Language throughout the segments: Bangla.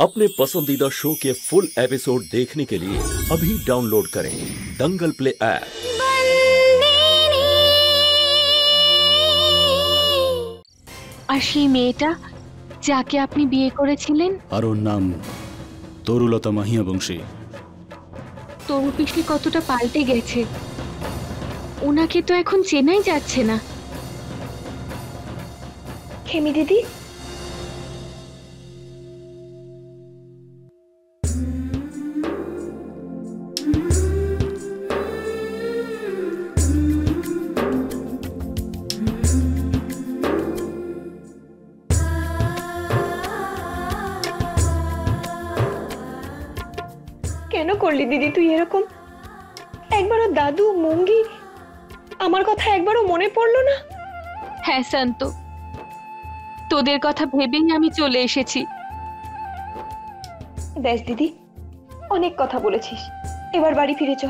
अपने पसंदीदा शो के फुल एपिसोड देखने के लिए अभी डाउनलोड करें दंगल प्ले ऐप। আর সেই মেয়েটা যাকে আপনি বিয়ে করেছিলেন, আর ওর নাম তরুলতা মাহিয়া বংশী। তরু পিসি কতটা পাল্টে গেছে, ওনাকে তো এখন চেনাই যাচ্ছে না। খেমি দিদি, কেন করলি দিদি তুই এরকম? একবারও দাদু মঙ্গি আমার কথা একবারও মনে পড়লো না? হ্যাঁ শান্ত, তোদের কথা ভেবেই আমি চলে এসেছি। ব্যাস দিদি, অনেক কথা বলেছিস, এবার বাড়ি ফিরে চ।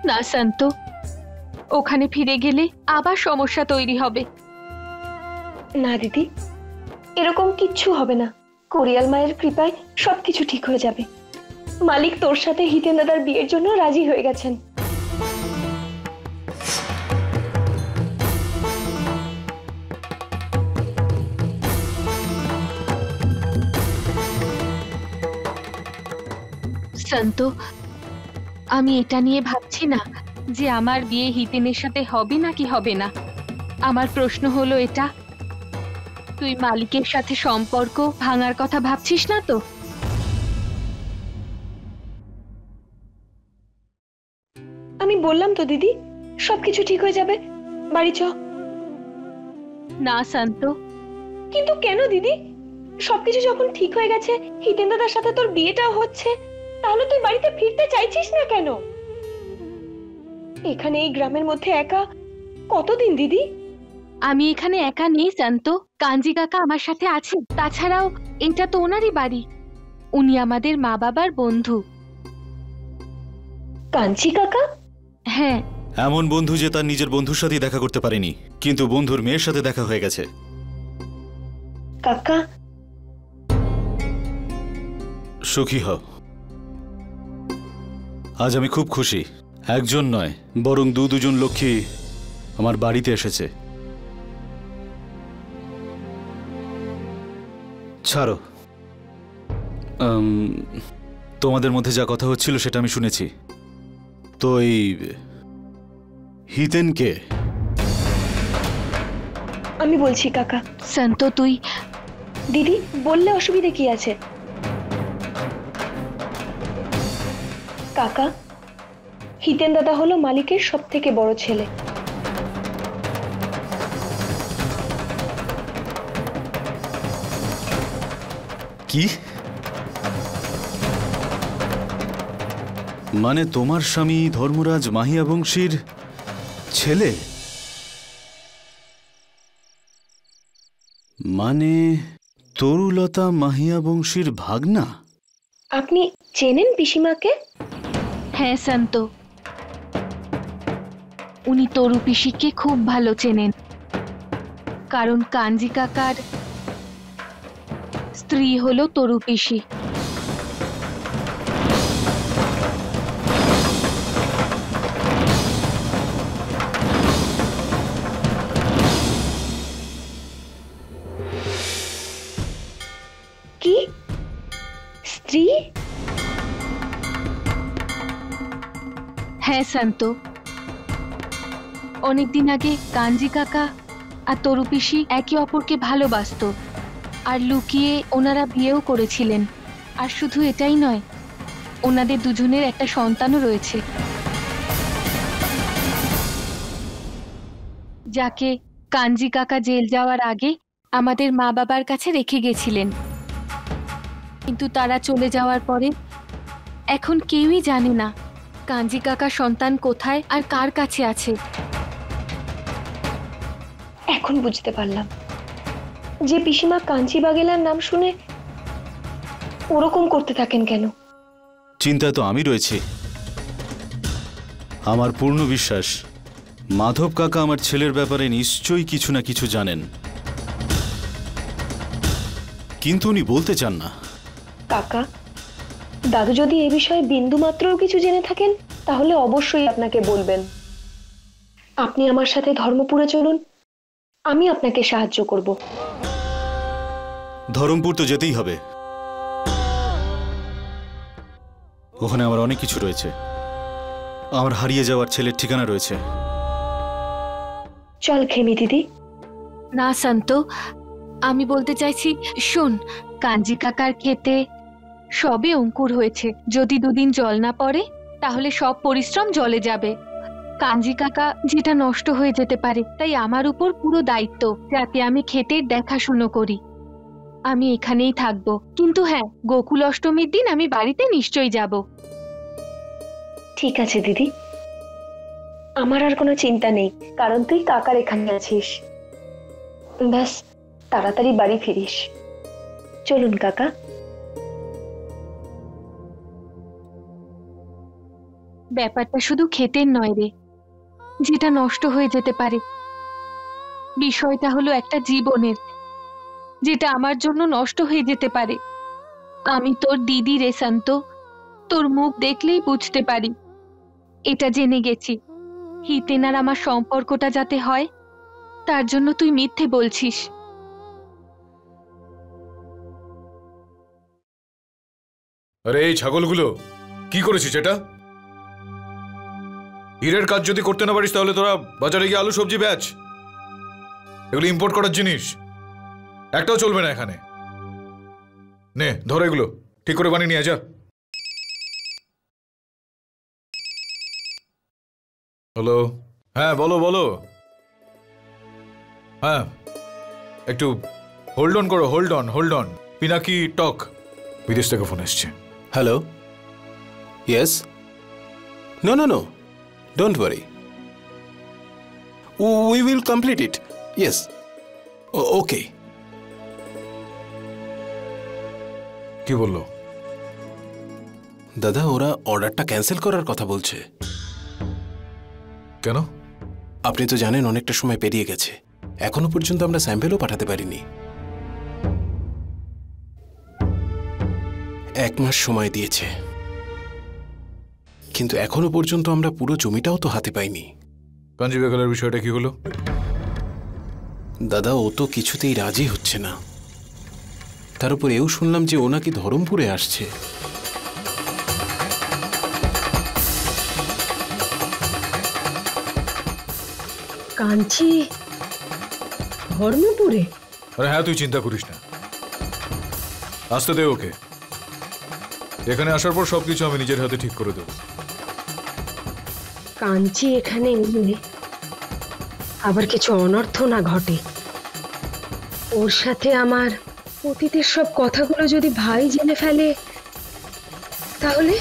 না শান্ত, ওখানে ফিরে গেলে আবার সমস্যা তৈরি হবে। না দিদি, এরকম কিচ্ছু হবে না, কোরিয়াল মায়ের কৃপায় সবকিছু ঠিক হয়ে যাবে। মালিক তোর সাথে হিতেন দাদার বিয়ের জন্য রাজি হয়ে গেছেন। শান্ত, আমি এটা নিয়ে ভাবছি না যে আমার বিয়ে হিতেনের সাথে হবে নাকি হবে না। আমার প্রশ্ন হলো এটা, তুই মালিকের সাথে সম্পর্ক ভাঙার কথা ভাবছিস না তো? আমি বললাম তো দিদি, সবকিছু ঠিক হয়ে যাবে, বাড়ি চ। না শান্ত। কিন্তু কেন দিদি? সবকিছু যখন ঠিক হয়ে গেছে, হিতেন দাদার সাথে তোর বিয়েটাও হচ্ছে, তাহলে তুই বাড়িতে ফিরতে চাইছিস না কেন? এখানে এই গ্রামের মধ্যে একা কতদিন দিদি? আমি এখানে একা নেই শান্ত, কাঞ্জি কাকা আমার সাথে আছে। তাছাড়াও এটা তো ওনারই বাড়ি, উনি আমাদের মা বাবার বন্ধু। কাঞ্চি কাকা? হ্যাঁ। এমন বন্ধু যে তার নিজের বন্ধুর সাথে দেখা করতে পারেনি, কিন্তু বন্ধুর মেয়ের সাথে দেখা হয়ে গেছে। কাকা, সুখী হও। আজ আমি খুব খুশি, একজন নয় বরং দুজন লক্ষ্মী আমার বাড়িতে এসেছে। ছাড়ো, তোমাদের মধ্যে যা কথা হচ্ছিল সেটা আমি শুনেছি। তো এই হিতেন কে? আমি বলছি কাকা। শান্ত তুই। দিদি বললে অসুবিধে কি আছে? কাকা, হিতেন দাদা হলো মালিকের সব থেকে বড় ছেলে। কি মানে তোমার স্বামী ধর্মরাজ মাহিয়া বংশীর ছেলে? মানে তরুলতা মাহিয়া বংশীর ভাগনা? আপনি চেনেন পিসিমাকে? হ্যাঁ শান্ত, উনি তরু পিসিকে খুব ভালো চেনেন, কারণ কাঞ্জি কাকার স্ত্রী হলো তরু পিসি। কি স্ত্রী? হ্যাঁ শান্ত, অনেকদিন আগে কাঞ্জি কাকা আর তরু পিসি একে অপরকে ভালোবাসতো, আর লুকিয়ে ওনারা বিয়েও করেছিলেন। আর শুধু এটাই নয়, ওনাদের দুজনের একটা সন্তানও রয়েছে, যাকে কাঞ্জি কাকা জেল যাওয়ার আগে আমাদের মা বাবার কাছে রেখে গেছিলেন। কিন্তু তারা চলে যাওয়ার পরে এখন কেউই জানে না কাঞ্জি কাকা সন্তান কোথায় আর কার কাছে আছে। এখন বুঝতে পারলাম যে পিসিমা কাঞ্চি বাগেলার নাম শুনে ওরকম করতে থাকেন কেন। চিন্তায় তো আমি রয়েছি। আমার পূর্ণ বিশ্বাস মাধব কাকা আমার ছেলের ব্যাপারে নিশ্চয়ই কিছু না কিছু জানেন, কিন্তু উনি বলতে চান না। কাকা, দাদু যদি এ বিষয়ে বিন্দু মাত্রও কিছু জেনে থাকেন তাহলে অবশ্যই আপনাকে বলবেন। আপনি আমার সাথে ধর্মপুরে চলুন, আমি আপনাকে সাহায্য করব। ধরমপুর তো যেতেই হবে। ওখানে আমার অনেক কিছু রয়েছে। আমার হারিয়ে যাওয়ার ছেলের ঠিকানা রয়েছে। চল খেমি দিদি। না শান্ত, আমি বলতে চাইছি, শোন, কাঞ্জি কাকার ক্ষেতে সবে অঙ্কুর হয়েছে। যদি দুদিন জল না পড়ে তাহলে সব পরিশ্রম জলে যাবে। কাঞ্জি কাকা যেটা নষ্ট হয়ে যেতে পারে, তাই আমার উপর পুরো দায়িত্ব যাতে আমি ক্ষেতের দেখাশুনো করি। আমি এখানেই থাকবো, কিন্তু হ্যাঁ, গোকুল অষ্টমীর দিন আমি বাড়িতে নিশ্চয়ই যাব। ঠিক আছে দিদি, আমার আর কোনো চিন্তা নেই, কারণ তুই কাকার এখানে আছিস। ব্যাস তাড়াতাড়ি বাড়ি ফিরিস। চলুন কাকা। ব্যাপারটা শুধু ক্ষেতের নয় রে, যেটা নষ্ট হয়ে যেতে পারে। বিষয়টা হলো একটা জীবনের, যেটা আমার জন্য নষ্ট হয়ে যেতে পারে। আমি তোর দিদি রে শান্ত, তোর মুখ দেখলেই বুঝতে পারি। এটা জেনে গেছি হিতেন আর আমার সম্পর্কটা যাতে হয়, তার জন্য তুই মিথ্যে বলছিস। আরে এই ছাগলগুলো কি করেছিস এটা? হীরের কাজ যদি করতে না পারিস তাহলে তোরা বাজারে গিয়ে আলু সবজি বেচ। এগুলো ইম্পোর্ট করার জিনিস, একটাও চলবে না এখানে। নে ধর এগুলো, ঠিক করে বানিয়ে নিয়ে যা। হ্যালো, হ্যাঁ বলো বলো। হ্যাঁ একটু হোল্ড অন করো, হোল্ড অন। পিনাকি টক, বিদেশ থেকে ফোন এসছে। Hello? Yes? No. Don't worry. We will complete it. Yes. Okay. কি বললো? দাদা, ওরা অর্ডারটা ক্যান্সেল করার কথা বলছে। কেন? আপনি তো জানেন অনেকটা সময় পেরিয়ে গেছে, এখনো পর্যন্ত আমরা স্যাম্পেলও পাঠাতে পারিনি। 1 মাস সময় দিয়েছে, কিন্তু এখনো পর্যন্ত আমরা পুরো জমিটাও তো হাতে পাইনি। কাঞ্জি বেকালের বিষয়টা কি হলো? দাদা, ও তো কিছুতেই রাজি হচ্ছে না। তার উপর এও শুনলাম যে ও নাকি ধরমপুরে আসছে। কাঞ্চি ধর্মপুরে? আরে হ্যাঁ, তুই চিন্তা করিস না, আসতে দে ওকে। এখানে আসার পর সবকিছু আমি নিজের হাতে ঠিক করে দেব। কাঞ্চি এখানে এলে আবার কিছু অনর্থ না ঘটে। ওর সাথে আমার অতীতের সব কথাগুলো যদি ভাই জেনে ফেলে তাহলে